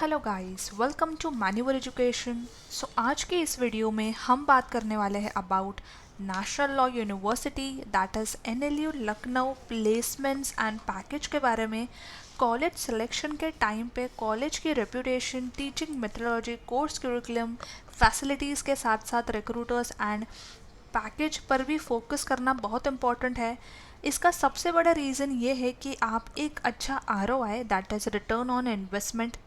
Hello guys, welcome to manual education. आज के इस वीडियो में हम बात करने वाले हैं about national law university that is NLU Lucknow placements and package के बारे में। कॉलेज सिलेक्शन के टाइम पे कॉलेज की reputation, teaching methodology, course curriculum, facilities के साथ साथ रिक्रूटर्स एंड पैकेज पर भी फोकस करना बहुत इम्पॉर्टेंट है। इसका सबसे बड़ा रीज़न ये है कि आप एक अच्छा ROI that is return on investment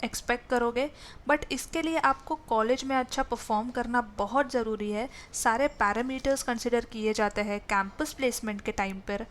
expect करोगे, बट इसके लिए आपको कॉलेज में अच्छा परफॉर्म करना बहुत ज़रूरी है। सारे पैरामीटर्स कंसिडर किए जाते हैं कैंपस प्लेसमेंट के टाइम पर।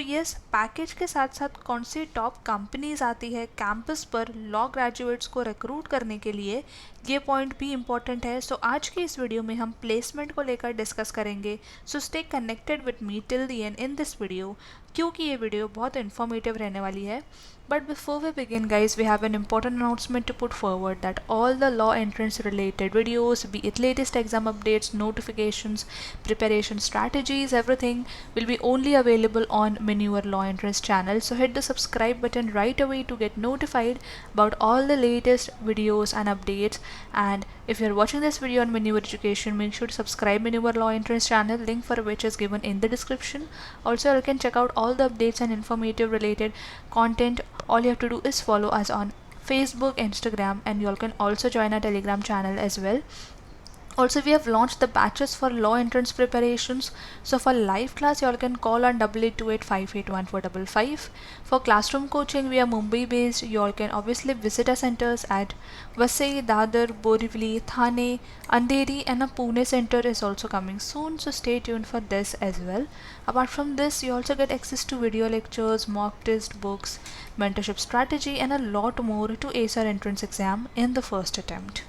यस, पैकेज के साथ साथ कौन सी टॉप कंपनीज आती है कैंपस पर लॉ ग्रेजुएट्स को रिक्रूट करने के लिए, ये पॉइंट भी इम्पॉर्टेंट है। आज की इस वीडियो में हम प्लेसमेंट को लेकर डिस्कस करेंगे। Stay connected with me till the and in this video, क्योंकि ये वीडियो बहुत इन्फॉर्मेटिव रहने वाली है। But before we begin guys, we have an important announcement to put forward that all the law entrance related videos, be it latest exam updates, notifications, preparation strategies, everything will be only available on Manure Law Entrance channel. So hit the subscribe button right away to get notified about all the latest videos and updates. And if you're watching this video on Manure Education, make sure to subscribe Manure Law Entrance channel, link for which is given in the description. Also, you can check out all the updates and informative related content. All you have to do is follow us on Facebook, Instagram, and you all can also join our Telegram channel as well. Also, we have launched the batches for law entrance preparations. So for live class, you all can call on 8828581455. For classroom coaching, we are Mumbai based. You all can obviously visit our centers at Vasai, Dadar, Borivali, Thane, Andheri, and a Pune center is also coming soon. So stay tuned for this as well. Apart from this, you also get access to video lectures, mock test books, mentorship strategy, and a lot more to ace our entrance exam in the first attempt.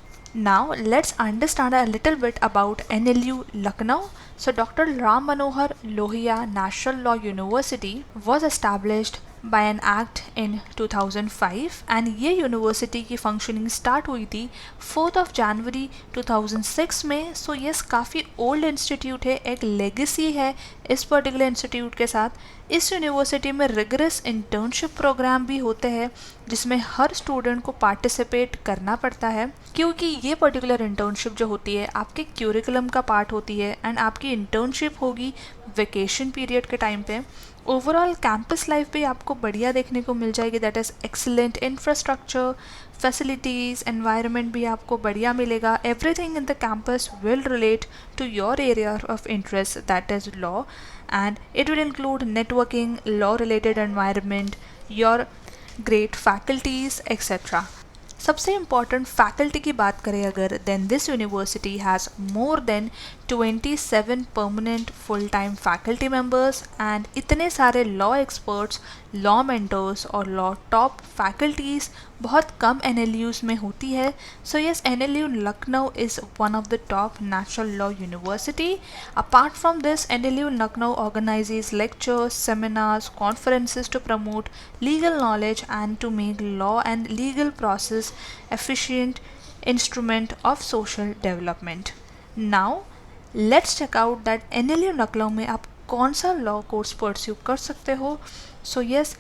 Now let's understand a little bit about NLU Lucknow. Dr. Ram Manohar Lohia National Law University was established by an act in 2005 and ये university की functioning start हुई थी 4 जनवरी 2006 में। Yes, काफ़ी old institute है, एक legacy है इस पर्टिकुलर इंस्टीट्यूट के साथ। इस यूनिवर्सिटी में रिगरस इंटर्नशिप प्रोग्राम भी होते हैं जिसमें हर स्टूडेंट को पार्टिसिपेट करना पड़ता है, क्योंकि ये पर्टिकुलर इंटर्नशिप जो होती है आपके क्यूरिकुलम का पार्ट होती है एंड आपकी इंटर्नशिप होगी वेकेशन पीरियड के टाइम पे। ओवरऑल कैंपस लाइफ भी आपको बढ़िया देखने को मिल जाएगी, that is excellent infrastructure, facilities, environment भी आपको बढ़िया मिलेगा। Everything in the campus will relate to your area of interest that is law, and it will include networking, law related environment, your great faculties, etc. सबसे important faculty की बात करें अगर, then this university has more than 27 permanent full time faculty members and इतने सारे law experts, law mentors और law top faculties बहुत कम NLUs में होती है। Yes, NLU Lucknow is one of the top national law university. Apart from this, NLU Lucknow organizes lectures, seminars, conferences to promote legal knowledge and to make law and legal process efficient instrument of social development. Now let's check out that NLU Lucknow में आप कौन सा law course pursue कर सकते हो। Yes,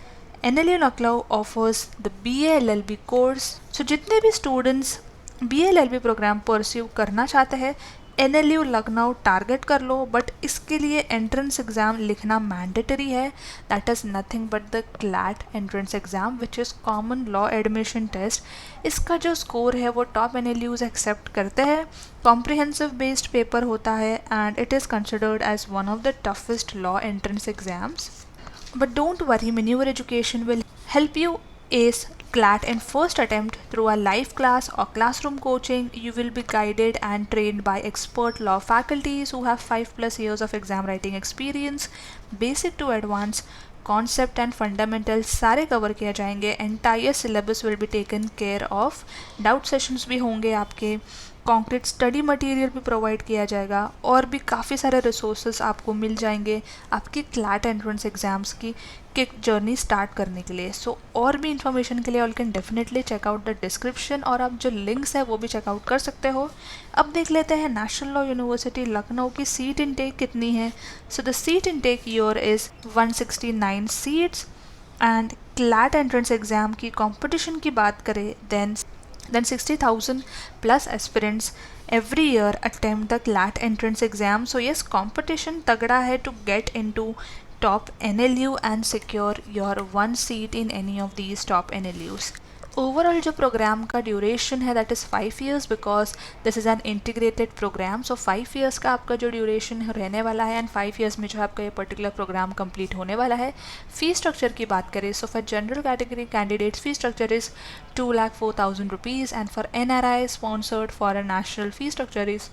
NLU Lucknow offers the BA LLB course. जितने भी students BA LLB programme pursue करना चाहते हैं NLU लखनऊ टारगेट कर लो, बट इसके लिए एंट्रेंस एग्ज़ाम लिखना मैंडेटरी है। That is nothing but the CLAT entrance exam which is common law admission test. इसका जो स्कोर है वो टॉप NLUs एक्सेप्ट करते हैं। कॉम्प्रिहेंसिव बेस्ड पेपर होता है and it is considered as one of the toughest law entrance exams. But don't worry, Manure Education will help you ace CLAT in first attempt through a live class or classroom coaching. You will be guided and trained by expert law faculties who have 5+ years of exam writing experience. Basic to advanced concept and fundamental सारे cover किया जाएंगे। Entire syllabus will be taken care of. Doubt sessions भी होंगे आपके, concrete study material भी provide किया जाएगा और भी काफ़ी सारे रिसोर्सेज आपको मिल जाएंगे आपकी क्लैट एंट्रेंस एग्ज़ाम्स की जर्नी स्टार्ट करने के लिए। और भी इंफॉर्मेशन के लिए all can definitely check out the description और आप जो लिंक्स है वो भी चेकआउट कर सकते हो। अब देख लेते हैं नेशनल लॉ यूनिवर्सिटी लखनऊ की सीट इनटेक कितनी है। The seat intake year is 169 seats and CLAT entrance exam की कंपटीशन की बात करें then Then 60,000 plus aspirants every year attempt the CLAT entrance exam. So yes, competition तगड़ा है to get into top NLU and secure your one seat in any of these top NLUs. Overall जो programme का duration है that is 5 years because this is an integrated programme. So 5 years का आपका जो duration रहने वाला है and 5 years में जो है आपका ये पर्टिकुलर प्रोग्राम कंप्लीट होने वाला है. फ़ी स्ट्रक्चर की बात करें so for general category candidates fee structure is 2,04,000 rupees and for NRI sponsored for a national fee structure is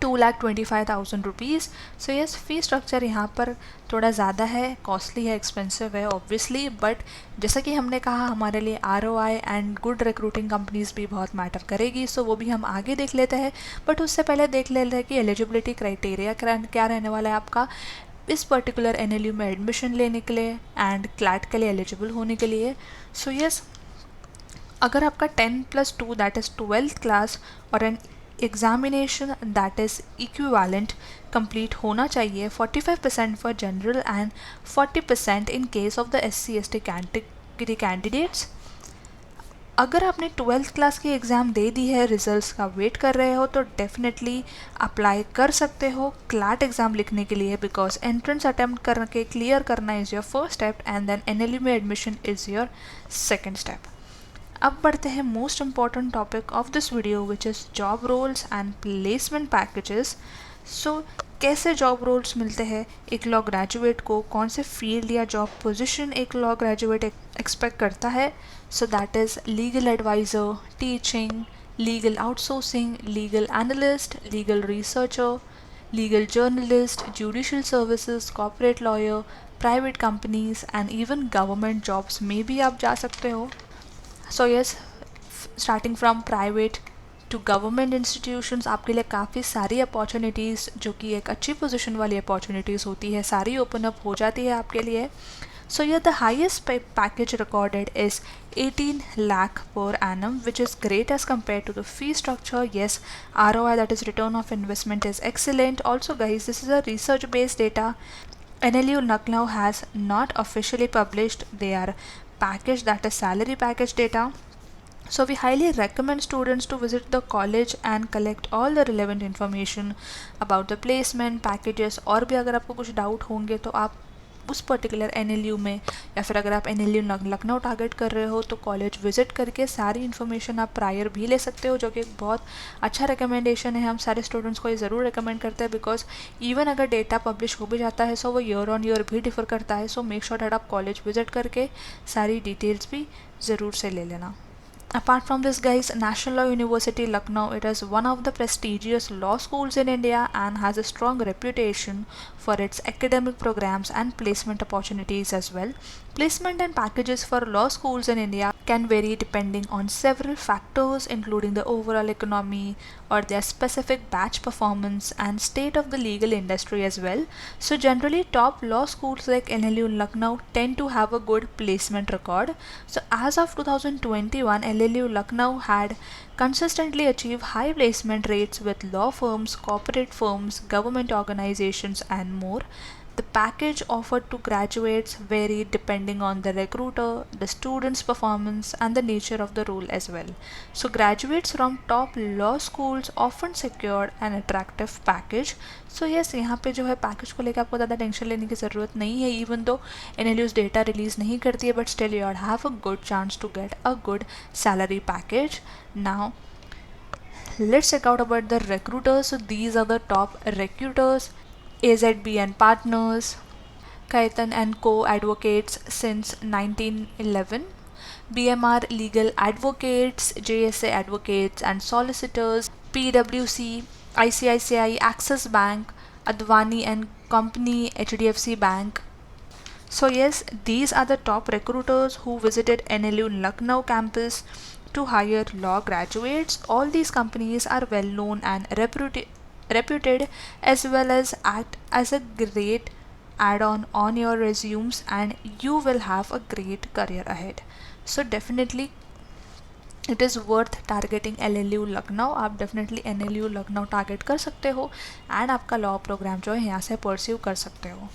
2,25,000 rupees. So yes, fee structure यहाँ पर थोड़ा ज़्यादा है, कॉस्टली है, एक्सपेंसिव है ऑब्वियसली, बट जैसा कि हमने कहा हमारे लिए ROI and good recruiting companies भी बहुत मैटर करेगी. सो वो भी हम आगे देख लेते हैं, बट उससे पहले देख लेते हैं कि एलिजिबिलिटी क्राइटेरिया क्या रहने वाला है आपका इस पर्टिकुलर NLU में एडमिशन लेने के लिए एंड क्लैट के लिए एलिजिबल होने के लिए. सो यस, अगर आपका 10+2 दैट इज़ 12th क्लास और an examination that is equivalent complete होना चाहिए. 45% for general and 40% in case of the SC/ST category candidates. अगर आपने 12th क्लास की एग्ज़ाम दे दी है, रिजल्ट्स का वेट कर रहे हो, तो डेफिनेटली अप्लाई कर सकते हो क्लैट एग्ज़ाम लिखने के लिए बिकॉज एंट्रेंस अटैम्प्ट करके क्लियर करना is your first step and then NLU में admission is your second step. अब बढ़ते हैं most important topic of this video which is job roles and placement packages. So कैसे जॉब रोल्स मिलते हैं एक लॉ ग्रेजुएट को, कौन से फील्ड या जॉब पोजीशन एक लॉ ग्रेजुएट एक्सपेक्ट करता है. So that is legal advisor, teaching, legal outsourcing, legal analyst, legal researcher, legal journalist, judicial services, corporate lawyer, private companies and even government jobs में भी आप जा सकते हो. So yes, starting from private to government institutions आपके लिए काफ़ी सारी अपॉर्चुनिटीज़ जो कि एक अच्छी पोजीशन वाली अपॉर्चुनिटीज़ होती है, सारी ओपन अप हो जाती है आपके लिए. So the highest package recorded is 18 lakh per annum, which is great as compared to the fee structure. Yes, ROI, that is return of investment, is excellent. Also guys, this is a research based data. NLU Lucknow has not officially published their package, that is salary package data. So we highly recommend students to visit the college and collect all the relevant information about the placement packages. और भी अगर आपको कुछ doubt होंगे तो आप उस particular NLU में या फिर अगर आप NLU लखनऊ टारगेट कर रहे हो तो कॉलेज विजिट करके सारी इन्फॉर्मेशन आप प्रायर भी ले सकते हो, जो कि एक बहुत अच्छा रिकमेंडेशन है. हम सारे स्टूडेंट्स को ये ज़रूर रिकमेंड करते हैं बिकॉज इवन अगर डेटा पब्लिश हो भी जाता है सो वो ईयर ऑन ईयर भी डिफ़र करता है. सो मेक श्योर दैट आप कॉलेज विजिट करके सारी डिटेल्स भी ज़रूर से ले लेना. Apart from this guys, National Law University Lucknow, it is one of the prestigious law schools in India and has a strong reputation for its academic programs and placement opportunities as well. Placement and packages for law schools in India can vary depending on several factors including the overall economy or their specific batch performance and state of the legal industry as well. So generally top law schools like NLU Lucknow tend to have a good placement record. So as of 2021, NLU Lucknow had consistently achieved high placement rates with law firms, corporate firms, government organizations and more. The package offered to graduates vary depending on the recruiter, the student's performance and the nature of the role as well. So graduates from top law schools often secured an attractive package. So yes, यहाँ पे जो है package को लेकर आपको ज़्यादा tension लेने की ज़रूरत नहीं है. Even though NLU's data release नहीं करती है, but still you have a good chance to get a good salary package. Now let's check out about the recruiters. So these are the top recruiters. AZB and Partners, Kaitan and Co Advocates since 1911, BMR Legal Advocates, JSA Advocates and Solicitors, PwC, ICICI, Axis Bank, Advani and Company, HDFC Bank. So yes, these are the top recruiters who visited NLU Lucknow campus to hire law graduates. All these companies are well known and reputed as well as act as a great add-on on your resumes and you will have a great career ahead. So definitely it is worth targeting NLU Lucknow. आप definitely NLU Lucknow target कर सकते हो and आपका law program जो है यहाँ से pursue कर सकते हो.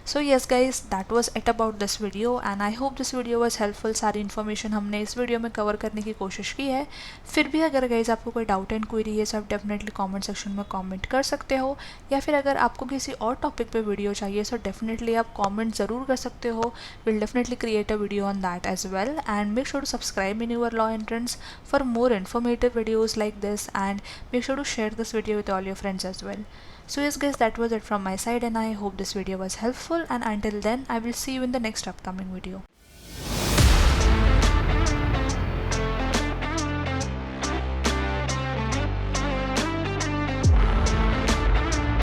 So yes guys, that was it about this video and I hope this video was helpful. सारी इन्फॉर्मेशन हमने इस वीडियो में कवर करने की कोशिश की है। फिर भी अगर गाइस आपको कोई डाउट एंड क्वेरी है, तो आप डेफिनेटली कमेंट सेक्शन में कमेंट कर सकते हो, या फिर अगर आपको किसी और टॉपिक पे वीडियो चाहिए तो डेफिनेटली आप कमेंट ज़रूर कर सकते हो। Will definitely create a video on that as well, and make sure to subscribe in your law entrance for more informative videos like this, and make sure to share this video with all your friends as well. So yes guys, that was it from my side, and I hope this video was helpful, and until then I will see you in the next upcoming video.